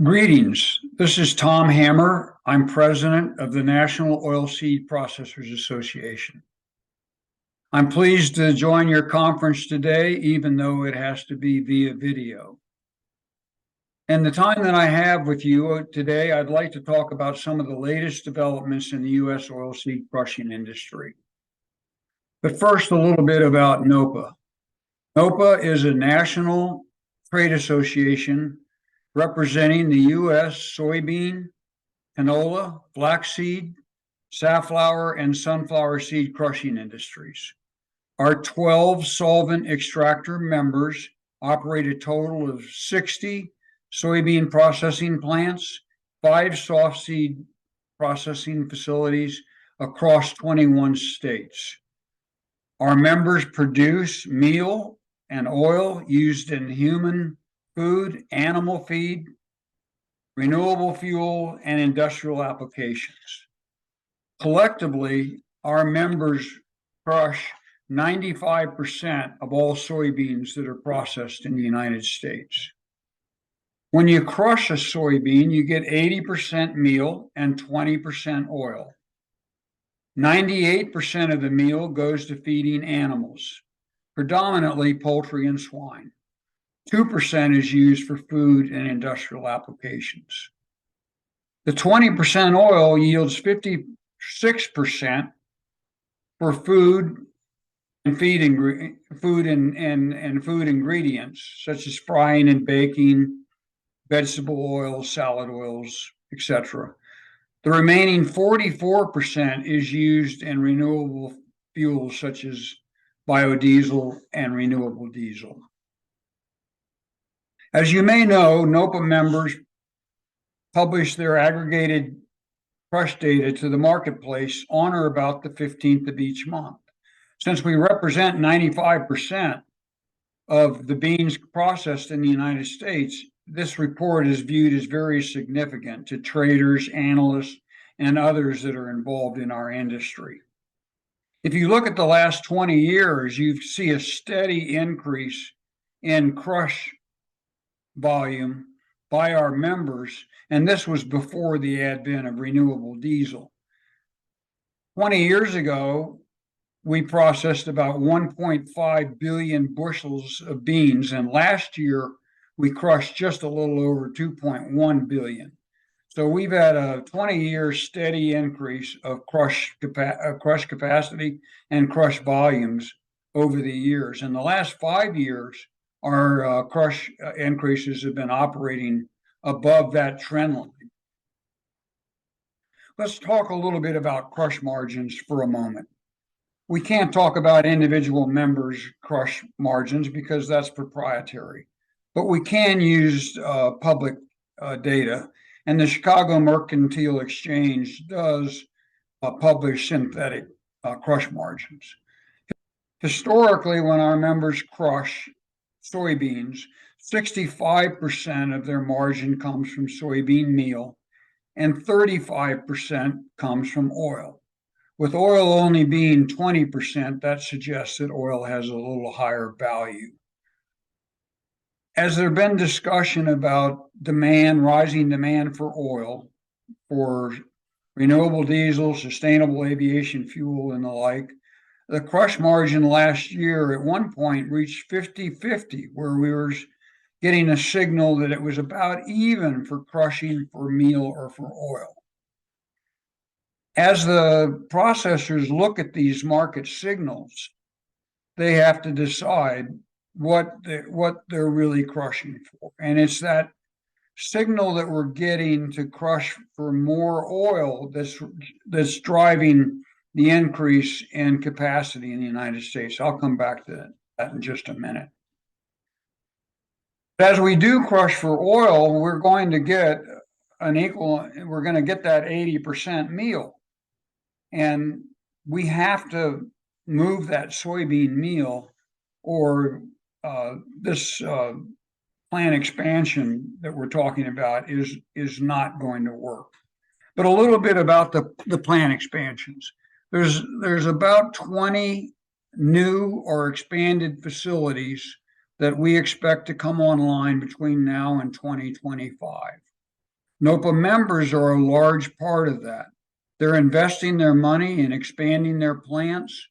Greetings. This is Tom Hammer. I'm president of the National Oilseed Processors Association. I'm pleased to join your conference today, even though it has to be via video. In the time that I have with you today, I'd like to talk about some of the latest developments in the U.S. oilseed crushing industry. But first, a little bit about NOPA. NOPA is a national trade association representing the U.S. soybean, canola, flaxseed, safflower, and sunflower seed crushing industries. Our 12 solvent extractor members operate a total of 60 soybean processing plants, 5 soft seed processing facilities across 21 states. Our members produce meal and oil used in human food, animal feed, renewable fuel, and industrial applications. Collectively, our members crush 95% of all soybeans that are processed in the United States. When you crush a soybean, you get 80% meal and 20% oil. 98% of the meal goes to feeding animals, predominantly poultry and swine. 2% is used for food and industrial applications. The 20% oil yields 56% for food and food ingredients, such as frying and baking, vegetable oils, salad oils, etc. The remaining 44% is used in renewable fuels, such as biodiesel and renewable diesel. As you may know, NOPA members publish their aggregated crush data to the marketplace on or about the 15th of each month. Since we represent 95% of the beans processed in the United States, this report is viewed as very significant to traders, analysts, and others that are involved in our industry. If you look at the last 20 years, you see a steady increase in crush volume by our members, and this was before the advent of renewable diesel. 20 years ago, we processed about 1.5 billion bushels of beans, and last year we crushed just a little over 2.1 billion. So we've had a 20-year steady increase of crush capacity and crush volumes over the years. In the last 5 years, our crush increases have been operating above that trend line. Let's talk a little bit about crush margins for a moment. We can't talk about individual members' crush margins because that's proprietary, but we can use public data, and the Chicago Mercantile Exchange does publish synthetic crush margins. Historically, when our members crush soybeans, 65% of their margin comes from soybean meal and 35% comes from oil. With oil only being 20%, that suggests that oil has a little higher value. As there been discussion about rising demand for oil, for renewable diesel, sustainable aviation fuel, and the like, the crush margin last year at one point reached 50-50, where we were getting a signal that it was about even for crushing for meal or for oil. As the processors look at these market signals, they have to decide what they're really crushing for. And it's that signal that we're getting to crush for more oil that's driving the increase in capacity in the United States. I'll come back to that in just a minute. As we do crush for oil, we're going to get that 80% meal. And we have to move that soybean meal, or this plant expansion that we're talking about is not going to work. But a little bit about the plant expansions. There's about 20 new or expanded facilities that we expect to come online between now and 2025. NOPA members are a large part of that. They're investing their money in expanding their plants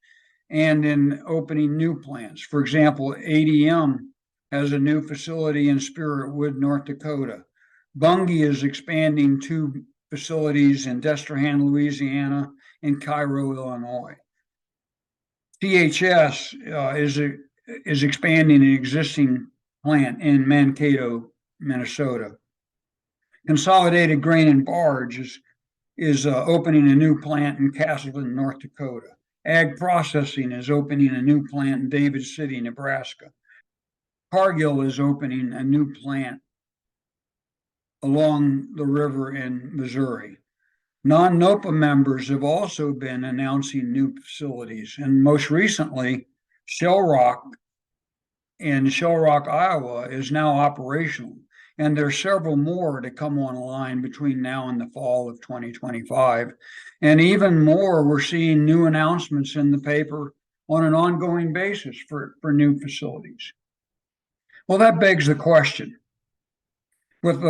and in opening new plants. For example, ADM has a new facility in Spirit Wood, North Dakota. Bunge is expanding 2 facilities in Destrehan, Louisiana, and Cairo, Illinois. THS is expanding an existing plant in Mankato, Minnesota. Consolidated Grain and Barge is opening a new plant in Castleton, North Dakota. Ag Processing is opening a new plant in David City, Nebraska. Cargill is opening a new plant along the river in Missouri. Non-NOPA members have also been announcing new facilities, and most recently, Shell Rock in Shell Rock, Iowa is now operational, and there's several more to come online between now and the fall of 2025. And even more, we're seeing new announcements in the paper on an ongoing basis for new facilities. Well, that begs the question. With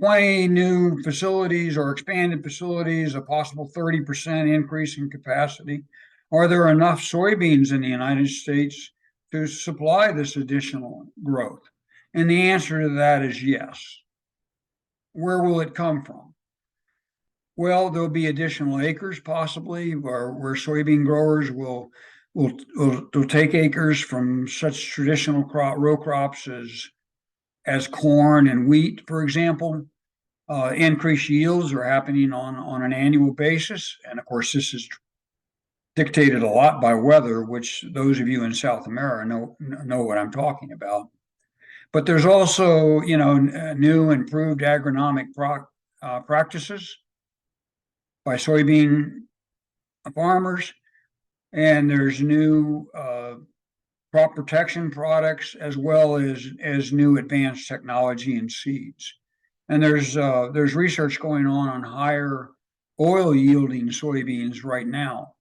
20 new facilities or expanded facilities, a possible 30% increase in capacity, are there enough soybeans in the United States to supply this additional growth? And the answer to that is yes. Where will it come from? Well, there'll be additional acres possibly where soybean growers will take acres from such traditional row crops as corn and wheat, for example. Increased yields are happening on an annual basis. And of course, this is dictated a lot by weather, which those of you in South America know what I'm talking about. But there's also, new improved agronomic practices by soybean farmers, and there's new crop protection products as well as new advanced technology in seeds. And there's research going on higher oil yielding soybeans right now.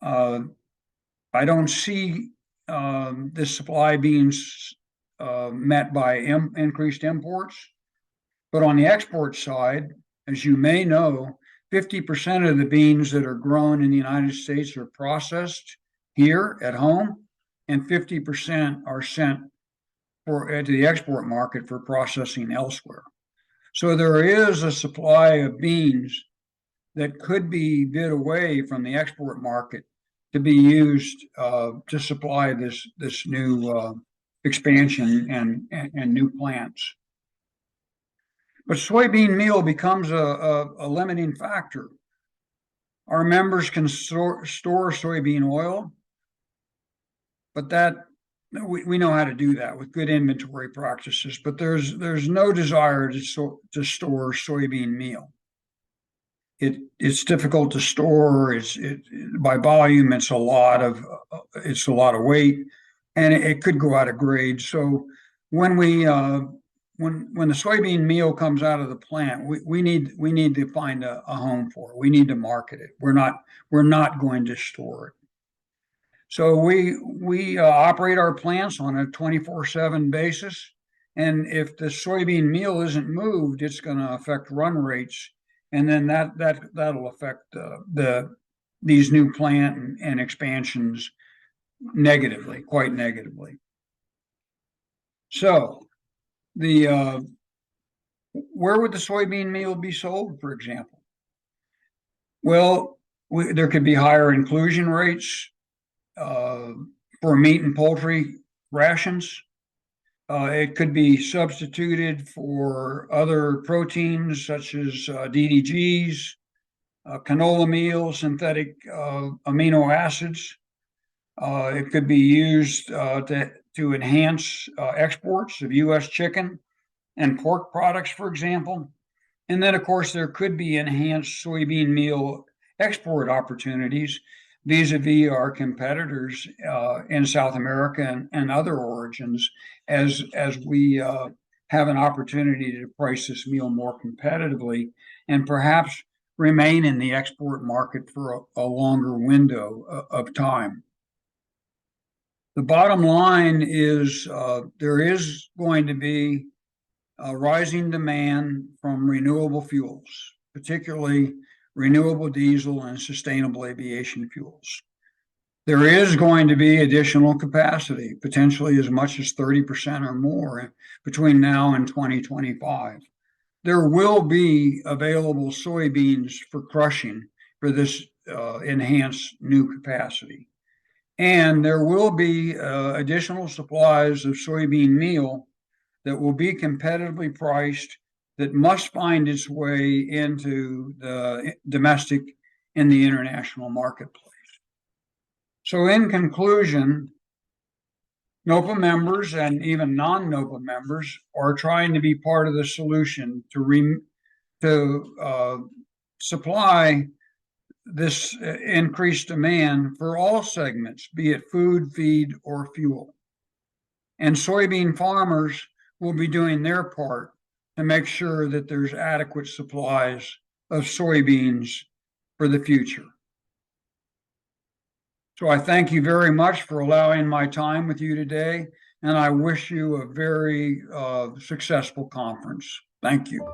I don't see this supply being met by increased imports, but on the export side, as you may know, 50% of the beans that are grown in the United States are processed here at home, and 50% are sent to the export market for processing elsewhere. So there is a supply of beans that could be bid away from the export market to be used to supply this new expansion and new plants. But soybean meal becomes a limiting factor. Our members can store soybean oil, but we know how to do that with good inventory practices. But there's no desire to store soybean meal. It's difficult to store. By volume, it's a lot of weight, and it could go out of grade. So when the soybean meal comes out of the plant, we need to find a home for it. We need to market it. We're not going to store it. So we operate our plants on a 24/7 basis, and if the soybean meal isn't moved, it's going to affect run rates, and then that'll affect these new plant and expansions negatively, quite negatively. So where would the soybean meal be sold, for example? Well, there could be higher inclusion rates for meat and poultry rations. It could be substituted for other proteins such as DDGs, canola meal, synthetic amino acids. It could be used to enhance exports of U.S. chicken and pork products, for example. And then, of course, there could be enhanced soybean meal export opportunities vis-a-vis our competitors in South America and other origins as we have an opportunity to price this meal more competitively and perhaps remain in the export market for a longer window of time. The bottom line is there is going to be a rising demand from renewable fuels, particularly renewable diesel and sustainable aviation fuels. There is going to be additional capacity, potentially as much as 30% or more between now and 2025. There will be available soybeans for crushing for this enhanced new capacity. And there will be additional supplies of soybean meal that will be competitively priced that must find its way into the domestic and the international marketplace. So in conclusion, NOPA members and even non-NOPA members are trying to be part of the solution to supply this increased demand for all segments, be it food, feed, or fuel. And soybean farmers will be doing their part to make sure that there's adequate supplies of soybeans for the future. So I thank you very much for allowing my time with you today, and I wish you a very successful conference. Thank you.